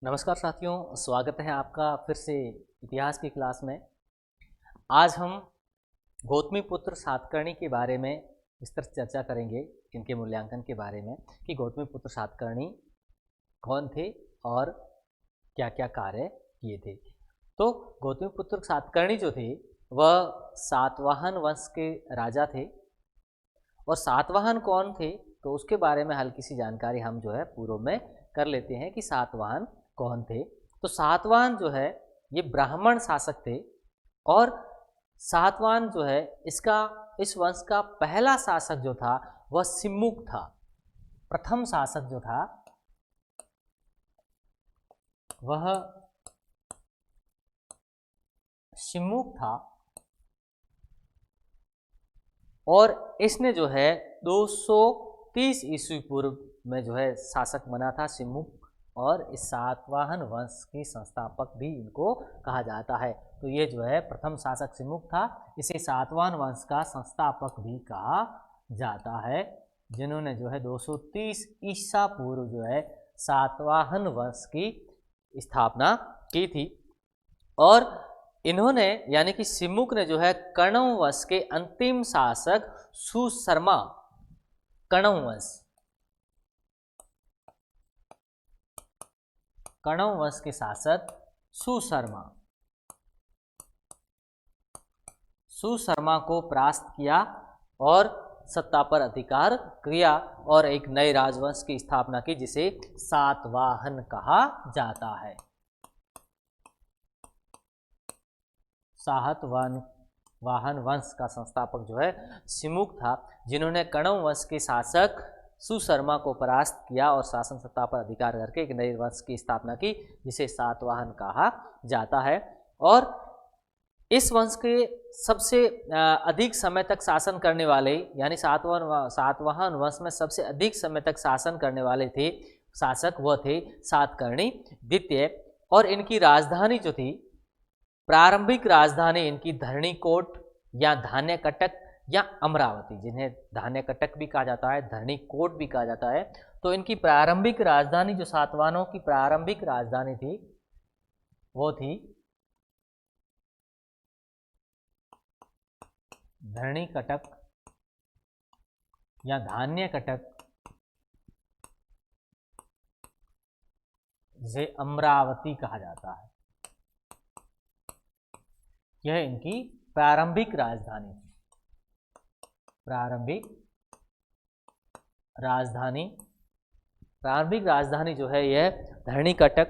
नमस्कार साथियों, स्वागत है आपका फिर से इतिहास की क्लास में। आज हम गौतमीपुत्र सातकर्णी के बारे में विस्तृत चर्चा करेंगे, इनके मूल्यांकन के बारे में कि गौतमीपुत्र सातकर्णी कौन थे और क्या क्या कार्य किए थे। तो गौतमीपुत्र सातकर्णी जो थे वह सातवाहन वंश के राजा थे। और सातवाहन कौन थे तो उसके बारे में हल्की सी जानकारी हम जो है पूर्व में कर लेते हैं कि सातवाहन कौन थे। तो सातवाहन जो है ये ब्राह्मण शासक थे और सातवाहन जो है इस वंश का पहला शासक जो था वह सिमुक था। प्रथम शासक जो था वह सिमुक था और इसने जो है 230 ईस्वी पूर्व में जो है शासक बना था सिमुक। और इस सातवाहन वंश की संस्थापक भी इनको कहा जाता है। तो ये जो है प्रथम शासक सिमुक था, इसे सातवाहन वंश का संस्थापक भी कहा जाता है, जिन्होंने जो है 230 ईसा पूर्व जो है सातवाहन वंश की स्थापना की थी। और इन्होंने यानी कि सिमुक ने जो है कण्व वंश के अंतिम शासक सुशर्मा, कण्व वंश के शासक सुशर्मा को परास्त किया और सत्ता पर अधिकार किया और एक नए राजवंश की स्थापना की जिसे सातवाहन कहा जाता है। सातवाहन वंश का संस्थापक जो है सिमुक था, जिन्होंने कण्व वंश के शासक सुशर्मा को परास्त किया और शासन सत्ता पर अधिकार करके एक नए वंश की स्थापना की जिसे सातवाहन कहा जाता है। और इस वंश के सबसे अधिक समय तक शासन करने वाले यानी सातवाहन वंश में सबसे अधिक समय तक शासन करने वाले थे शासक, वह थे सातकर्णी द्वितीय। और इनकी राजधानी जो थी, प्रारंभिक राजधानी इनकी धरणीकोट या धान्यकटक या अमरावती, जिन्हें धान्यकटक भी कहा जाता है, धरणीकोट भी कहा जाता है। तो इनकी प्रारंभिक राजधानी जो सातवाहनों की प्रारंभिक राजधानी थी वो थी धरणीकटक या धान्यकटक, जिसे अमरावती कहा जाता है। यह इनकी प्रारंभिक राजधानी थी। प्रारंभिक राजधानी जो है यह धरणीकटक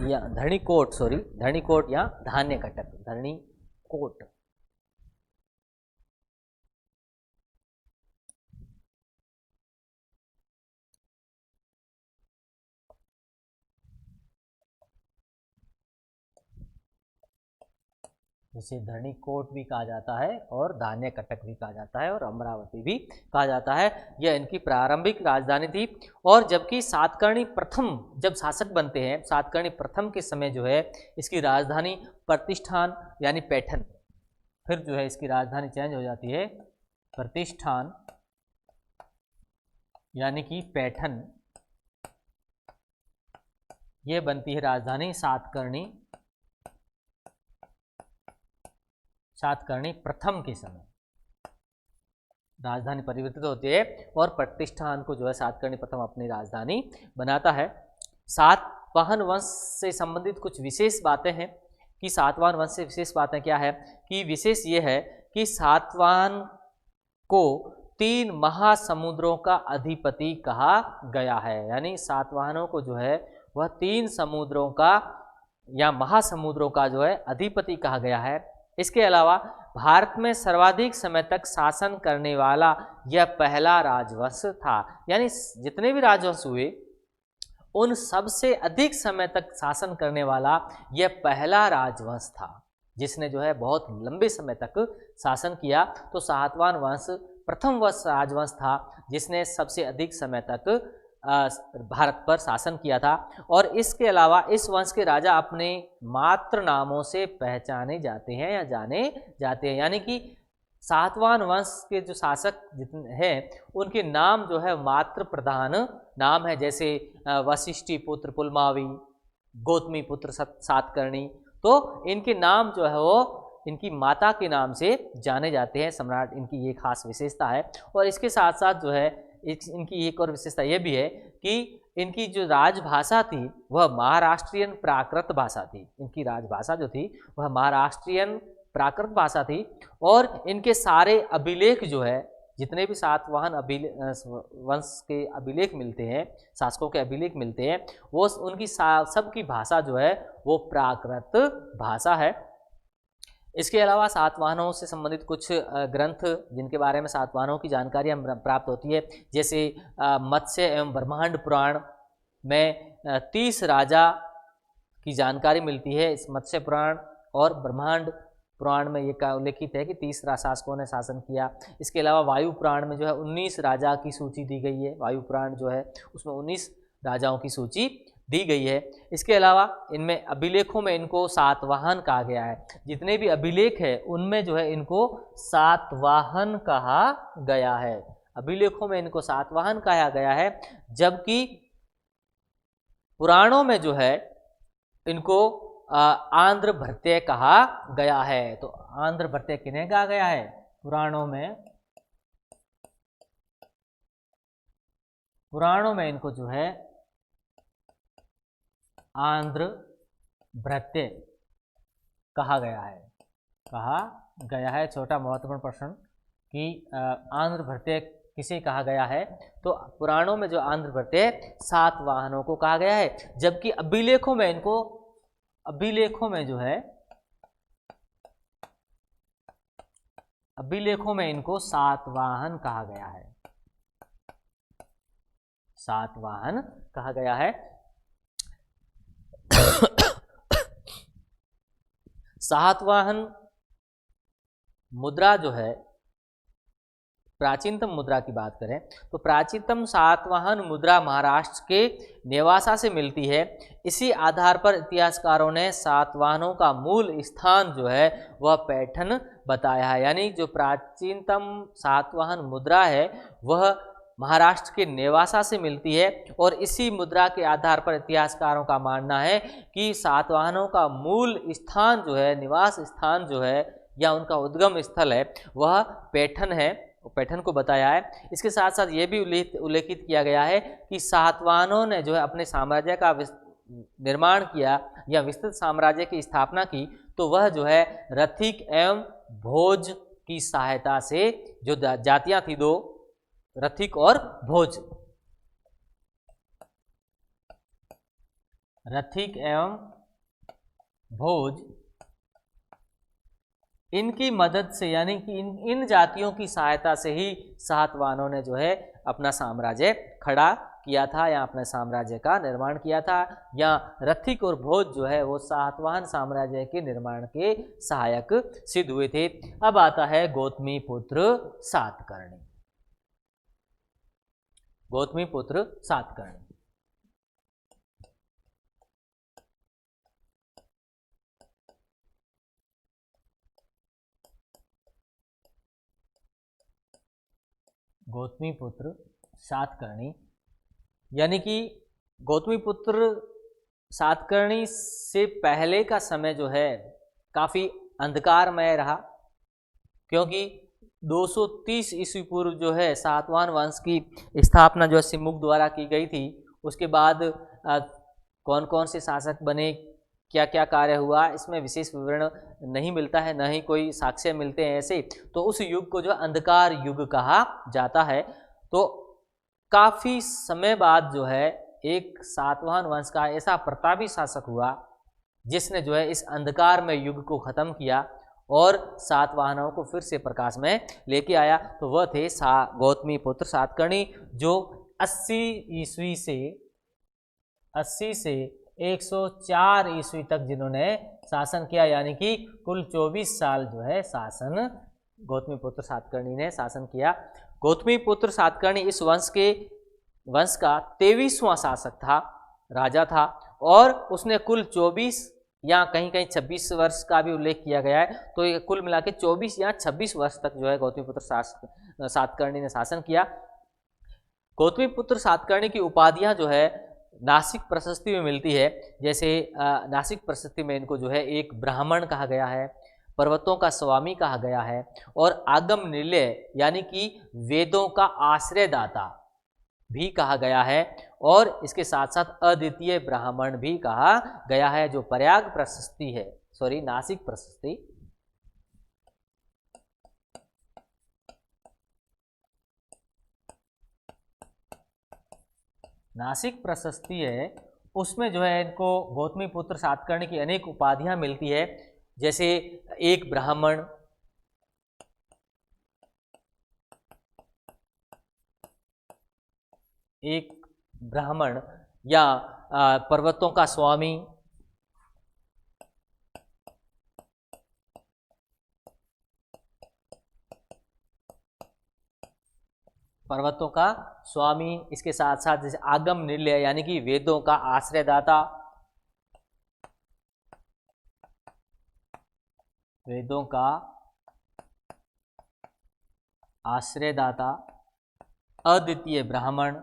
या धरणीकोट या धान्यकटक, धरणीकोट। जिसे धरणीकोट भी कहा जाता है और धान्यकटक भी कहा जाता है और अमरावती भी कहा जाता है। यह इनकी प्रारंभिक राजधानी थी। और जबकि सातकर्णी प्रथम जब शासक बनते हैं, सातकर्णी प्रथम के समय जो है इसकी राजधानी प्रतिष्ठान यानी पैठन, फिर जो है इसकी राजधानी चेंज हो जाती है, प्रतिष्ठान यानी कि पैठन, ये बनती है राजधानी सातकर्णी प्रथम के समय राजधानी परिवर्तित होती है और प्रतिष्ठान को जो है सातकर्णी प्रथम अपनी राजधानी बनाता है। सातवाहन वंश से संबंधित कुछ विशेष बातें हैं कि सातवाहन वंश से विशेष बातें क्या है कि विशेष ये है कि सातवाहन को 3 महासमुद्रों का अधिपति कहा गया है। यानी सातवाहनों को जो है वह 3 समुद्रों का या महासमुद्रों का जो है अधिपति कहा गया है। इसके अलावा भारत में सर्वाधिक समय तक शासन करने वाला यह पहला राजवंश था। यानी जितने भी राजवंश हुए उन सबसे अधिक समय तक शासन करने वाला यह पहला राजवंश था, जिसने जो है बहुत लंबे समय तक शासन किया। तो सातवाहन वंश प्रथम राजवंश था जिसने सबसे अधिक समय तक भारत पर शासन किया था। और इसके अलावा इस वंश के राजा अपने मात्र नामों से पहचाने जाते हैं या जाने जाते हैं। यानी कि सातवाहन वंश के जो शासक जितने हैं उनके नाम जो है मात्र प्रधान नाम है, जैसे वशिष्ठी पुत्र पुलमावी, गौतमी पुत्र सातकर्णी। तो इनके नाम जो है वो इनकी माता के नाम से जाने जाते हैं सम्राट, इनकी ये खास विशेषता है। और इसके साथ साथ जो है इनकी एक और विशेषता ये भी है कि इनकी जो राजभाषा थी वह महाराष्ट्रियन प्राकृत भाषा थी। इनकी राजभाषा जो थी वह महाराष्ट्रियन प्राकृत भाषा थी। और इनके सारे अभिलेख जो है, जितने भी सातवाहन वंश के अभिलेख मिलते हैं, शासकों के अभिलेख मिलते हैं, वो उनकी सबकी भाषा जो है वो प्राकृत भाषा है। इसके अलावा सातवाहनों से संबंधित कुछ ग्रंथ जिनके बारे में सातवाहनों की जानकारी हम प्राप्त होती है, जैसे मत्स्य एवं ब्रह्मांड पुराण में 30 राजा की जानकारी मिलती है। इस मत्स्य पुराण और ब्रह्मांड पुराण में ये उल्लेखित है कि 30 शासकों ने शासन किया। इसके अलावा वायु पुराण में जो है 19 राजा की सूची दी गई है। वायु पुराण जो है उसमें 19 राजाओं की सूची दी गई है। इसके अलावा इनमें अभिलेखों में इनको सातवाहन कहा गया है। जितने भी अभिलेख है उनमें जो है इनको सातवाहन कहा गया है। अभिलेखों में इनको सातवाहन कहा गया है, जबकि पुराणों में जो है इनको आंध्र भृत्य कहा गया है। तो आंध्र भृत्य किन्हें कहा गया है? पुराणों में इनको जो है आंध्र भृत्य कहा गया है। छोटा महत्वपूर्ण प्रश्न कि आंध्र भृत्य किसे कहा गया है? तो पुराणों में जो आंध्र भृत्य सातवाहनों को कहा गया है, जबकि अभिलेखों में इनको सातवाहन कहा गया है। सातवाहन कहा गया है। सातवाहन मुद्रा जो है, प्राचीनतम मुद्रा की बात करें तो प्राचीनतम सातवाहन मुद्रा महाराष्ट्र के नेवासा से मिलती है। इसी आधार पर इतिहासकारों ने सातवाहनों का मूल स्थान जो है वह पैठन बताया है। यानी जो प्राचीनतम सातवाहन मुद्रा है वह महाराष्ट्र के नेवासा से मिलती है, और इसी मुद्रा के आधार पर इतिहासकारों का मानना है कि सातवाहनों का मूल स्थान जो है, निवास स्थान जो है या उनका उद्गम स्थल है वह पैठन है, पैठन को बताया है। इसके साथ साथ ये भी उल्लेखित किया गया है कि सातवाहनों ने जो है अपने साम्राज्य का निर्माण किया या विस्तृत साम्राज्य की स्थापना की, तो वह जो है रथिक एवं भोज की सहायता से, जो जातियां थी दो, रथिक और भोज, रथिक एवं भोज, इनकी मदद से, यानी कि इन जातियों की सहायता से ही सातवाहनों ने जो है अपना साम्राज्य खड़ा किया था या अपने साम्राज्य का निर्माण किया था। या रथिक और भोज जो है वो सातवाहन साम्राज्य के निर्माण के सहायक सिद्ध हुए थे। अब आता है गौतमी पुत्र सातकर्णी। गौतमी पुत्र सातकर्णी गौतमी पुत्र सातकर्णी, यानी कि गौतमी पुत्र सातकर्णी से पहले का समय जो है काफ़ी अंधकारमय रहा, क्योंकि 230 ईस्वी पूर्व जो है सातवाहन वंश की स्थापना जो है सिमुक द्वारा की गई थी। उसके बाद कौन कौन से शासक बने, क्या क्या कार्य हुआ, इसमें विशेष विवरण नहीं मिलता है, न ही कोई साक्ष्य मिलते हैं ऐसे। तो उस युग को जो अंधकार युग कहा जाता है। तो काफ़ी समय बाद जो है एक सातवाहन वंश का ऐसा प्रतापी शासक हुआ जिसने जो है इस अंधकार में युग को ख़त्म किया और सातवाहनों को फिर से प्रकाश में लेके आया। तो वह थे गौतमी पुत्र सातकर्णी, जो 80 ईस्वी से 104 ईस्वी तक जिन्होंने शासन किया, यानी कि कुल 24 साल जो है शासन गौतमी पुत्र सातकर्णी ने शासन किया। गौतमी पुत्र सातकर्णी इस वंश का 23वां शासक था, राजा था, और उसने कुल 24 या कहीं कहीं 26 वर्ष का भी उल्लेख किया गया है। तो ये कुल मिला के 24 या 26 वर्ष तक जो है गौतमीपुत्र सातकर्णी ने शासन किया। गौतमीपुत्र सातकर्णी की उपाधियां जो है नासिक प्रशस्ति में मिलती है। जैसे नासिक प्रशस्ति में इनको जो है एक ब्राह्मण कहा गया है, पर्वतों का स्वामी कहा गया है, और आगम निलय यानी कि वेदों का आश्रयदाता भी कहा गया है, और इसके साथ साथ अद्वितीय ब्राह्मण भी कहा गया है, जो प्रयाग प्रशस्ति है, सॉरी नासिक प्रशस्ति। नासिक प्रशस्ति है उसमें जो है इनको गौतमीपुत्र सातकर्णी की अनेक उपाधियां मिलती है। जैसे एक ब्राह्मण, या पर्वतों का स्वामी, पर्वतों का स्वामी, इसके साथ साथ जैसे आगम निलय यानी कि वेदों का आश्रयदाता, वेदों का आश्रयदाता, अद्वितीय ब्राह्मण,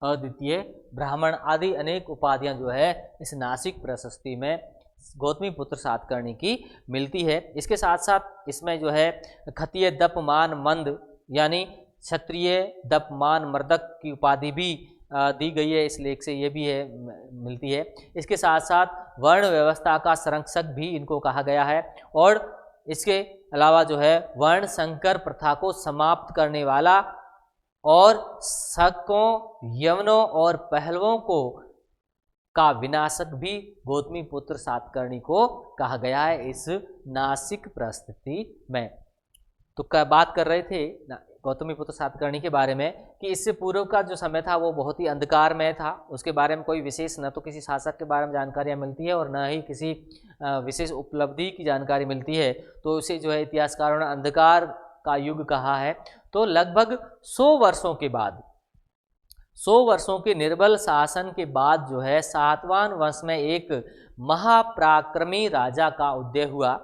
अद्वितीय ब्राह्मण आदि अनेक उपाधियां जो है इस नासिक प्रशस्ति में गौतमीपुत्र सातकर्णी की मिलती है। इसके साथ साथ इसमें जो है खतीय दपमान मंद यानी क्षत्रिय दपमान मर्दक की उपाधि भी दी गई है इस लेख से, ये भी है मिलती है। इसके साथ साथ वर्ण व्यवस्था का संरक्षक भी इनको कहा गया है, और इसके अलावा जो है वर्ण संकर प्रथा को समाप्त करने वाला और शकों, यवनों और पहलवों को का विनाशक भी गौतमीपुत्र सातकर्णी को कहा गया है इस नासिक प्रशस्ति में। तो क्या बात कर रहे थे गौतमीपुत्र सातकर्णी के बारे में कि इससे पूर्व का जो समय था वो बहुत ही अंधकारमय था, उसके बारे में कोई विशेष न तो किसी शासक के बारे में जानकारियाँ मिलती है और न ही किसी विशेष उपलब्धि की जानकारी मिलती है। तो उसे जो है इतिहासकारों ने अंधकार का युग कहा है। तो लगभग 100 वर्षों के बाद, 100 वर्षों के निर्बल शासन के बाद जो है सातवाहन वंश में एक महापराक्रमी राजा का उदय हुआ,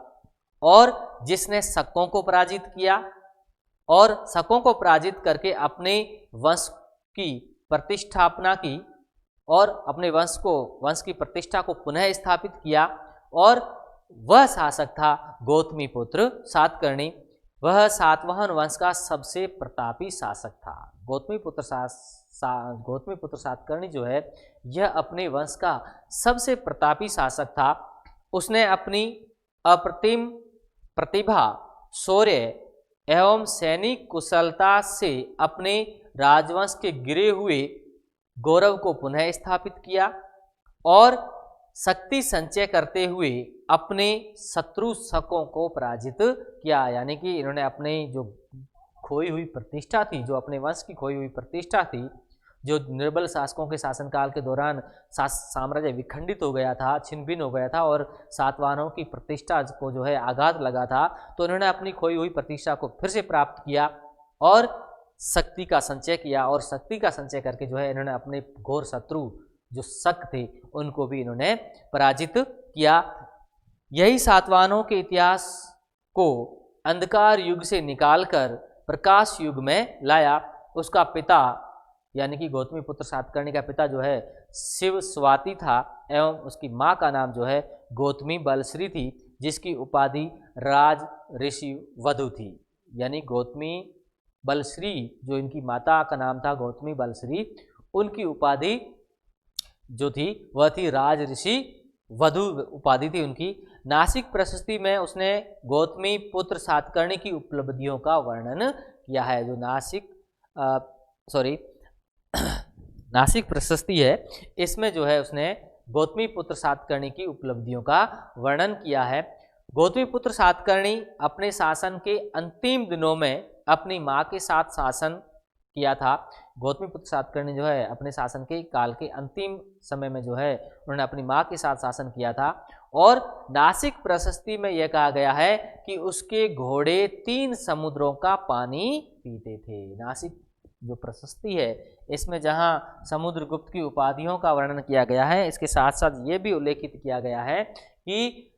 और जिसने शकों को पराजित किया, और शकों को पराजित करके अपने वंश की प्रतिष्ठापना की, और अपने वंश की प्रतिष्ठा को पुनः स्थापित किया। और वह शासक था गौतमीपुत्र सातकर्णी। वह सातवाहन वंश का सबसे प्रतापी शासक था। गौतमीपुत्र सातकर्णी जो है यह अपने वंश का सबसे प्रतापी शासक था। उसने अपनी अप्रतिम प्रतिभा, शौर्य एवं सैनिक कुशलता से अपने राजवंश के गिरे हुए गौरव को पुनः स्थापित किया, और शक्ति संचय करते हुए अपने शत्रु शकों को पराजित किया। यानी कि इन्होंने अपने जो खोई हुई प्रतिष्ठा थी, जो अपने वंश की खोई हुई प्रतिष्ठा थी, जो निर्बल शासकों के शासनकाल के दौरान साम्राज्य विखंडित हो गया था, छिन्न भिन्न हो गया था, और सातवाहनों की प्रतिष्ठा को जो है आघात लगा था, तो इन्होंने अपनी खोई हुई प्रतिष्ठा को फिर से प्राप्त किया और शक्ति का संचय किया। और शक्ति का संचय करके जो है इन्होंने अपने घोर शत्रु जो शक थे उनको भी इन्होंने पराजित किया। यही सातवाहनों के इतिहास को अंधकार युग से निकालकर प्रकाश युग में लाया। उसका पिता यानी कि गौतमीपुत्र सातकर्णी का पिता जो है शिव स्वाति था, एवं उसकी माँ का नाम जो है गौतमी बलश्री थी, जिसकी उपाधि राज ऋषि वधु थी। यानी गौतमी बलश्री जो इनकी माता का नाम था गौतमी बलश्री, उनकी उपाधि जो थी वह थी राज ऋषि वधु उपाधि थी उनकी। नासिक प्रशस्ति में उसने गौतमी पुत्र सातकर्णी की उपलब्धियों का वर्णन किया है। जो नासिक प्रशस्ति है, इसमें जो है उसने गौतमी पुत्र सातकर्णी की उपलब्धियों का वर्णन किया है। गौतमी पुत्र सातकर्णी अपने शासन के अंतिम दिनों में अपनी माँ के साथ शासन किया था। गौतमी पुत्र सातकर्णी जो है अपने शासन के काल के अंतिम समय में जो है उन्होंने अपनी माँ के साथ शासन किया था। और नासिक प्रशस्ति में यह कहा गया है कि उसके घोड़े 3 समुद्रों का पानी पीते थे। नासिक जो प्रशस्ति है इसमें जहां समुद्रगुप्त की उपाधियों का वर्णन किया गया है, इसके साथ साथ ये भी उल्लेखित किया गया है कि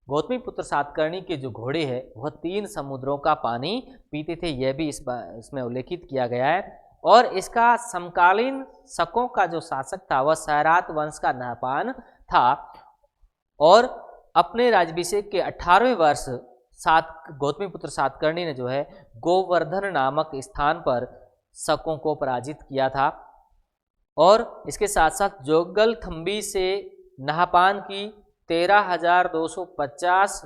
गौतमीपुत्र सातकर्णी के जो घोड़े हैं वह 3 समुद्रों का पानी पीते थे, यह भी इसमें उल्लेखित किया गया है। और इसका समकालीन शकों का जो शासक था वह सैरात वंश का नहपान था और अपने राज्याभिषेक के 18वें वर्ष गौतमीपुत्र सातकर्णी ने जो है गोवर्धन नामक स्थान पर शकों को पराजित किया था। और इसके साथ साथ जोगलथंबी से नहापान की 13,250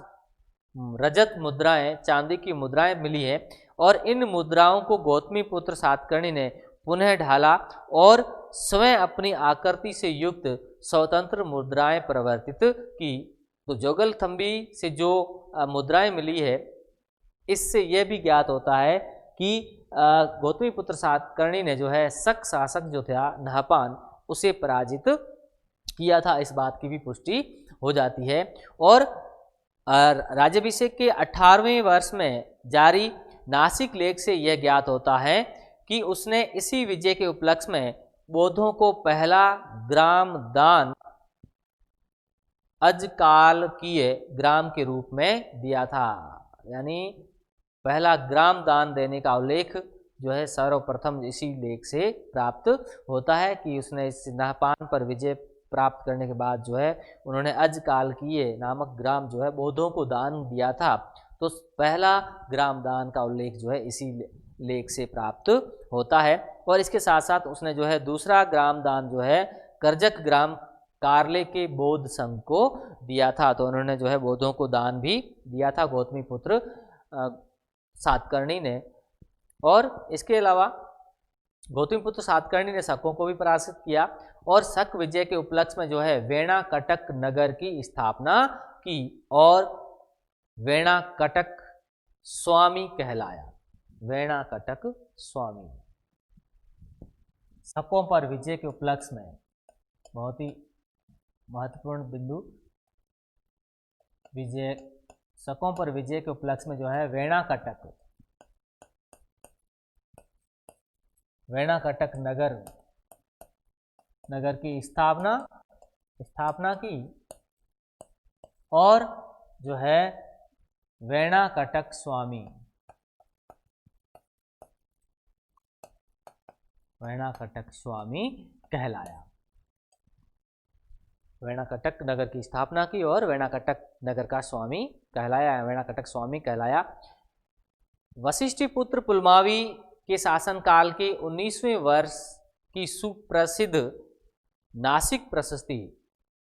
रजत मुद्राएं, चांदी की मुद्राएं मिली है और इन मुद्राओं को गौतमीपुत्र सातकर्णी ने पुनः ढाला और स्वयं अपनी आकृति से युक्त स्वतंत्र मुद्राएं प्रवर्तित की। तो जोगलथंबी से जो मुद्राएं मिली है इससे यह भी ज्ञात होता है कि गौतमीपुत्र सातकर्णी ने जो है शक शासक जो था नहपान उसे पराजित किया था, इस बात की भी पुष्टि हो जाती है। और राज्याभिषेक के 18वें वर्ष में जारी नासिक लेख से यह ज्ञात होता है कि उसने इसी विजय के उपलक्ष्य में बौद्धों को पहला ग्राम दान अजकालकीय ग्राम के रूप में दिया था, यानी पहला ग्राम दान देने का उल्लेख जो है सर्वप्रथम इसी लेख से प्राप्त होता है कि उसने इस नहपान पर विजय प्राप्त करने के बाद जो है उन्होंने अजकालकीय नामक ग्राम जो है बौद्धों को दान दिया था। तो पहला ग्राम दान का उल्लेख जो है इसी लेख से प्राप्त होता है। और इसके साथ साथ उसने जो है दूसरा ग्राम दान जो है करजक ग्राम कार्ले के बौद्ध संघ को दिया था। तो उन्होंने जो है बौद्धों को दान भी दिया था गौतमीपुत्र सातकर्णी ने। और इसके अलावा गौतमीपुत्र सातकर्णी ने शकों को भी पराजित किया और शक विजय के उपलक्ष्य में जो है वेणाकटक नगर की स्थापना की और वेणाकटक स्वामी कहलाया। वेणाकटक स्वामी शकों पर विजय के उपलक्ष्य में बहुत ही महत्वपूर्ण बिंदु, शकों पर विजय के उपलक्ष्य में जो है वेणाकटक नगर की स्थापना की और जो है वेणाकटक स्वामी कहलाया। वेणाकटक नगर की स्थापना की और वेणाकटक नगर का स्वामी कहलाया, वेणाकटक स्वामी कहलाया। वशिष्ठी पुत्र पुलमावी के शासनकाल के 19वें वर्ष की सुप्रसिद्ध नासिक प्रशस्ति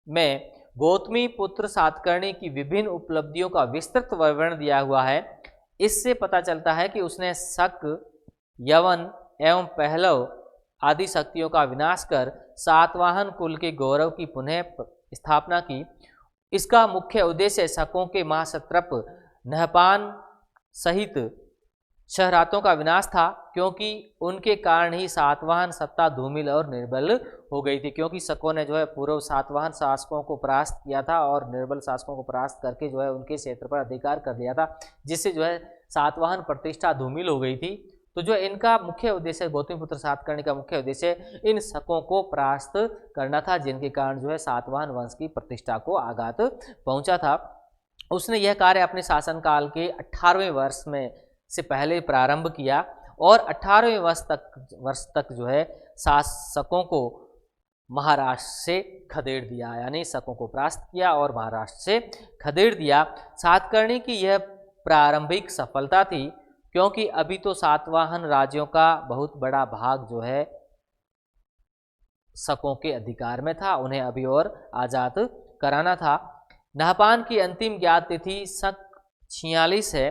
में गौतमी पुत्र सातकर्णी की विभिन्न उपलब्धियों का विस्तृत विवरण दिया हुआ है। इससे पता चलता है कि उसने शक, यवन एवं पहलव आदि शक्तियों का विनाश कर सातवाहन कुल के गौरव की पुनः स्थापना की। इसका मुख्य उद्देश्य शकों के महासत्रप नहपान सहित शहरातों का विनाश था, क्योंकि उनके कारण ही सातवाहन सत्ता धूमिल और निर्बल हो गई थी। क्योंकि शकों ने जो है पूर्व सातवाहन शासकों को परास्त किया था और निर्बल शासकों को परास्त करके जो है उनके क्षेत्र पर अधिकार कर लिया था, जिससे जो है सातवाहन प्रतिष्ठा धूमिल हो गई थी। तो जो इनका मुख्य उद्देश्य, गौतमीपुत्र सातकर्णी का मुख्य उद्देश्य इन शकों को परास्त करना था, जिनके कारण जो है सातवाहन वंश की प्रतिष्ठा को आघात पहुंचा था। उसने यह कार्य अपने शासनकाल के 18वें वर्ष में से पहले प्रारंभ किया और 18वें वर्ष तक जो है शासकों को महाराष्ट्र से खदेड़ दिया, यानी शकों को परास्त किया और महाराष्ट्र से खदेड़ दिया। सातकर्णी की यह प्रारंभिक सफलता थी, क्योंकि अभी तो सातवाहन राज्यों का बहुत बड़ा भाग जो है शकों के अधिकार में था, उन्हें अभी और आजाद कराना था। नहपान की अंतिम ज्ञात तिथि शक 46 है,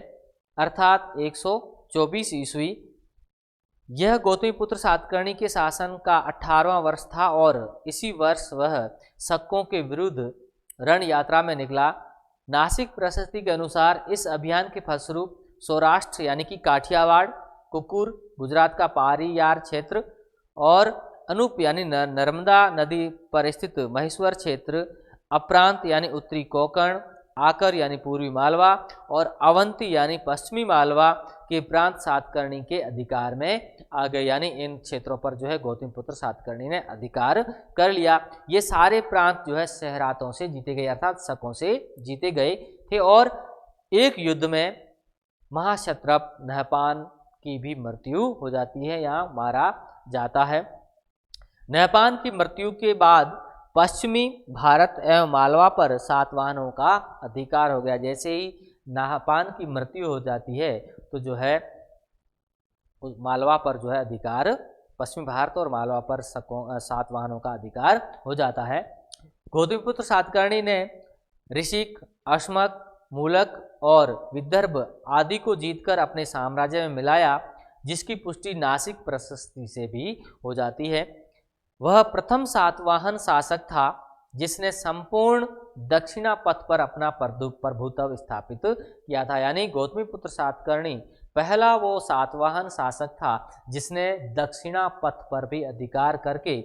अर्थात 124 ईस्वी। यह गौतमीपुत्र सातकर्णी के शासन का 18वां वर्ष था और इसी वर्ष वह शकों के विरुद्ध रण यात्रा में निकला। नासिक प्रशस्ति के अनुसार इस अभियान के फलस्वरूप सौराष्ट्र यानी कि काठियावाड़, कुकुर, गुजरात का पारीयार क्षेत्र और अनूप यानी नर्मदा नदी पर स्थित महेश्वर क्षेत्र, अप्रांत यानी उत्तरी कोंकण, आकर यानी पूर्वी मालवा और अवंती यानी पश्चिमी मालवा के प्रांत सातकर्णी के अधिकार में आ गए, यानी इन क्षेत्रों पर जो है गौतमीपुत्र सातकर्णी ने अधिकार कर लिया। ये सारे प्रांत जो है सहरातों से जीते गए अर्थात शकों से जीते गए थे। और एक युद्ध में महाक्षत्रप नहपान की भी मृत्यु हो जाती है या मारा जाता है। नहपान की मृत्यु के बाद पश्चिमी भारत एवं मालवा पर सातवाहनों का अधिकार हो गया। जैसे ही नहपान की मृत्यु हो जाती है तो जो है मालवा पर जो है अधिकार, पश्चिमी भारत और मालवा पर सातवाहनों का अधिकार हो जाता है। गौतमीपुत्र सातकर्णी ने ऋषिक, अश्मक, मूलक और विदर्भ आदि को जीतकर अपने साम्राज्य में मिलाया, जिसकी पुष्टि नासिक प्रशस्ति से भी हो जाती है। वह प्रथम सातवाहन शासक था जिसने संपूर्ण दक्षिणा पथ पर अपना प्रभुत्व स्थापित किया था, यानी गौतमीपुत्र सातकर्णी पहला वो सातवाहन शासक था जिसने दक्षिणा पथ पर भी अधिकार करके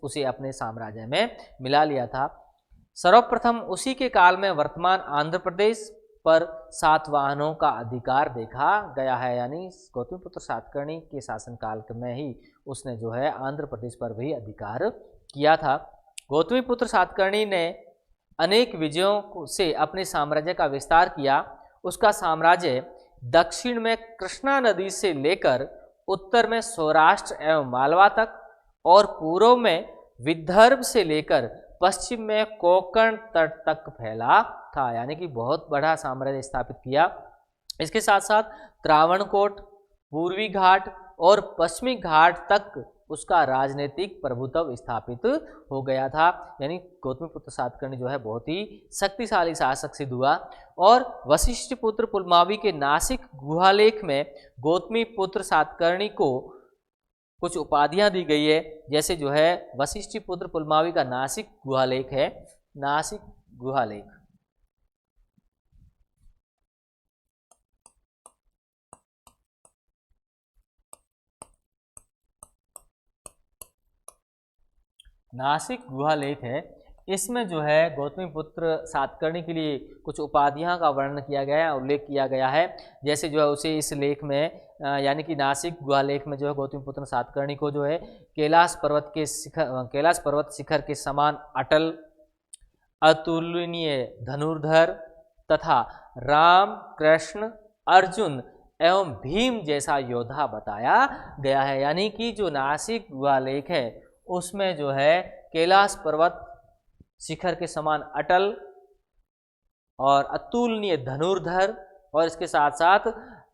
उसे अपने साम्राज्य में मिला लिया था। सर्वप्रथम उसी के काल में वर्तमान आंध्र प्रदेश पर सातवाहनों का अधिकार देखा गया है, यानी गौतमीपुत्र सातकर्णी के शासनकाल में ही उसने जो है आंध्र प्रदेश पर भी अधिकार किया था। गौतमीपुत्र सातकर्णी ने अनेक विजयों से अपने साम्राज्य का विस्तार किया। उसका साम्राज्य दक्षिण में कृष्णा नदी से लेकर उत्तर में सौराष्ट्र एवं मालवा तक और पूर्व में विदर्भ से लेकर पश्चिम में कोंकण तट तक फैला था, यानी कि बहुत बड़ा साम्राज्य स्थापित किया। इसके साथ साथ त्रावणकोट, पूर्वी घाट और पश्चिमी घाट तक उसका राजनीतिक प्रभुत्व स्थापित हो गया था, यानी गौतमीपुत्र सातकर्णी जो है बहुत ही शक्तिशाली शासक सिद्ध हुआ। और वशिष्ठ पुत्र पुलमावी के नासिक गुहालेख में गौतमीपुत्र सातकर्णी को कुछ उपाधियां दी गई है, जैसे जो है वशिष्ठ पुत्र पुलमावी का नासिक गुहालेख है, नासिक गुहालेख। नासिक गुहालेख है, इसमें जो है गौतमीपुत्र सातकर्णी के लिए कुछ उपाधियां का वर्णन किया गया है, उल्लेख किया गया है। जैसे जो है उसे इस लेख में यानी कि नासिक गुहालेख में जो है गौतमीपुत्र सातकर्णी को जो है कैलाश पर्वत शिखर के समान अटल, अतुलनीय धनुर्धर तथा राम, कृष्ण, अर्जुन एवं भीम जैसा योद्धा बताया गया है, यानी कि जो नासिक गुहालेख है उसमें जो है कैलाश पर्वत शिखर के समान अटल और अतुलनीय धनुर्धर और इसके साथ साथ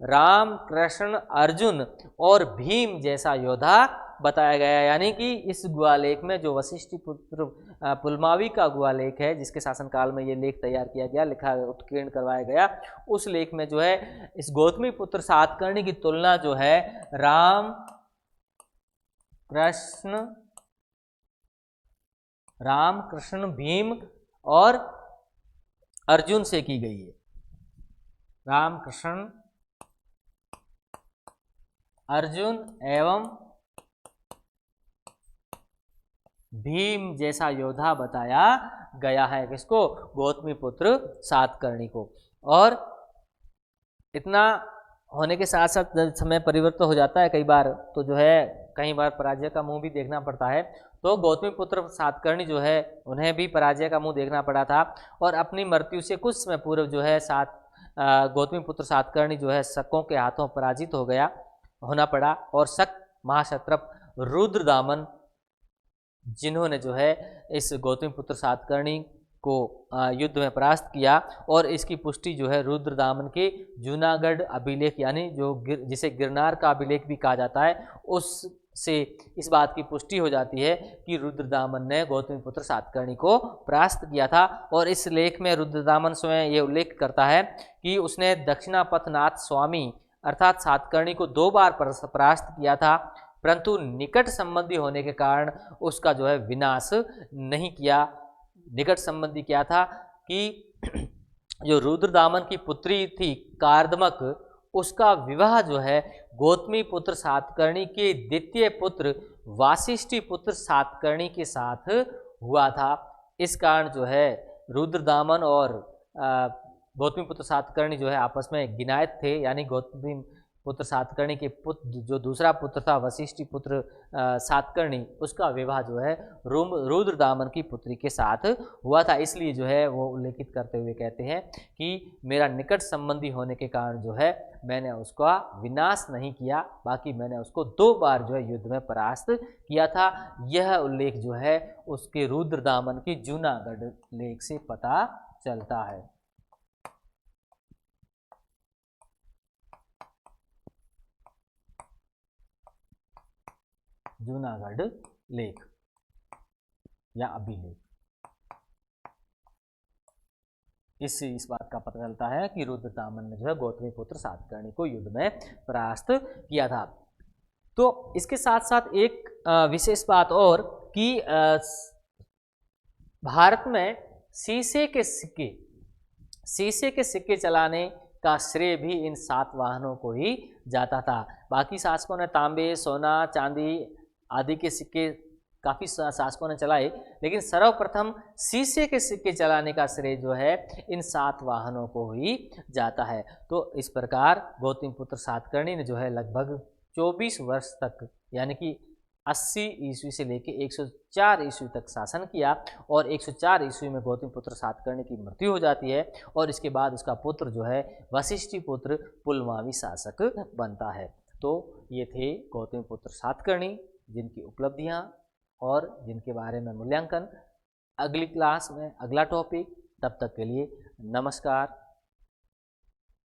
राम, कृष्ण, अर्जुन और भीम जैसा योद्धा बताया गया है। यानी कि इस गुहालेख में जो वशिष्ठ पुत्र पुलमावी का गुहालेख है, जिसके शासनकाल में ये लेख तैयार किया गया, लिखा उत्कीर्ण करवाया गया, उस लेख में जो है इस गौतमीपुत्र सातकर्णी की तुलना जो है राम, कृष्ण, भीम और अर्जुन से की गई है। राम, कृष्ण, अर्जुन एवं भीम जैसा योद्धा बताया गया है किसको? गौतमीपुत्र सातकर्णी को। और इतना होने के साथ साथ जब समय परिवर्तन हो जाता है कई बार, तो जो है कई बार पराजय का मुंह भी देखना पड़ता है। तो गौतमीपुत्र सातकर्णी जो है उन्हें भी पराजय का मुंह देखना पड़ा था और अपनी मृत्यु से कुछ समय पूर्व जो है गौतमीपुत्र सातकर्णी जो है शकों के हाथों पराजित होना पड़ा और शक महाक्षत्रप रुद्रदामन, जिन्होंने जो है इस गौतमीपुत्र सातकर्णी को युद्ध में परास्त किया, और इसकी पुष्टि जो है रुद्रदामन के जूनागढ़ अभिलेख यानी जिसे गिरनार का अभिलेख भी कहा जाता है, उससे इस बात की पुष्टि हो जाती है कि रुद्रदामन ने गौतमीपुत्र सातकर्णी को परास्त किया था। और इस लेख में रुद्रदामन स्वयं ये उल्लेख करता है कि उसने दक्षिणापथनाथ स्वामी अर्थात सातकर्णी को 2 बार परास्त किया था, परंतु निकट संबंधी होने के कारण उसका जो है विनाश नहीं किया। निकट संबंधी क्या था कि जो रुद्रदामन की पुत्री थी कार्दमक, उसका विवाह जो है गौतमीपुत्र सातकर्णी के द्वितीय पुत्र वासिष्ठी पुत्र सातकर्णी के साथ हुआ था। इस कारण जो है रुद्रदामन और गौतमीपुत्र सातकर्णी जो है आपस में गिनायत थे, यानी गौतमी पुत्र सातकर्णी के पुत्र जो दूसरा पुत्र था वशिष्ठी पुत्र सातकर्णी, उसका विवाह जो है रुद्रदामन की पुत्री के साथ हुआ था। इसलिए जो है वो उल्लेखित करते हुए कहते हैं कि मेरा निकट संबंधी होने के कारण जो है मैंने उसका विनाश नहीं किया, बाकी मैंने उसको 2 बार जो है युद्ध में परास्त किया था। यह उल्लेख जो है उसके रुद्रदामन की जूनागढ़ लेख से पता चलता है। जूनागढ़ लेख या अभिलेख, इससे इस बात का पता चलता है कि रुद्रदामन ने जो है गौतमीपुत्र सातकर्णी को युद्ध में परास्त किया था। तो इसके साथ साथ एक विशेष बात और कि भारत में शीशे के सिक्के चलाने का श्रेय भी इन सातवाहनों को ही जाता था। बाकी शासकों ने तांबे, सोना, चांदी आदि के सिक्के काफ़ी शासकों ने चलाए, लेकिन सर्वप्रथम शीशे के सिक्के चलाने का श्रेय जो है इन सातवाहनों को ही जाता है। तो इस प्रकार गौतमीपुत्र सातकर्णी ने जो है लगभग 24 वर्ष तक, यानी कि 80 ईस्वी से लेकर 104 ईस्वी तक शासन किया, और 104 ईस्वी में गौतमीपुत्र सातकर्णी की मृत्यु हो जाती है, और इसके बाद उसका पुत्र जो है वशिष्ठी पुत्र पुलमावी शासक बनता है। तो ये थे गौतमीपुत्र सातकर्णी, जिनकी उपलब्धियां और जिनके बारे में मूल्यांकन। अगली क्लास में अगला टॉपिक, तब तक के लिए नमस्कार।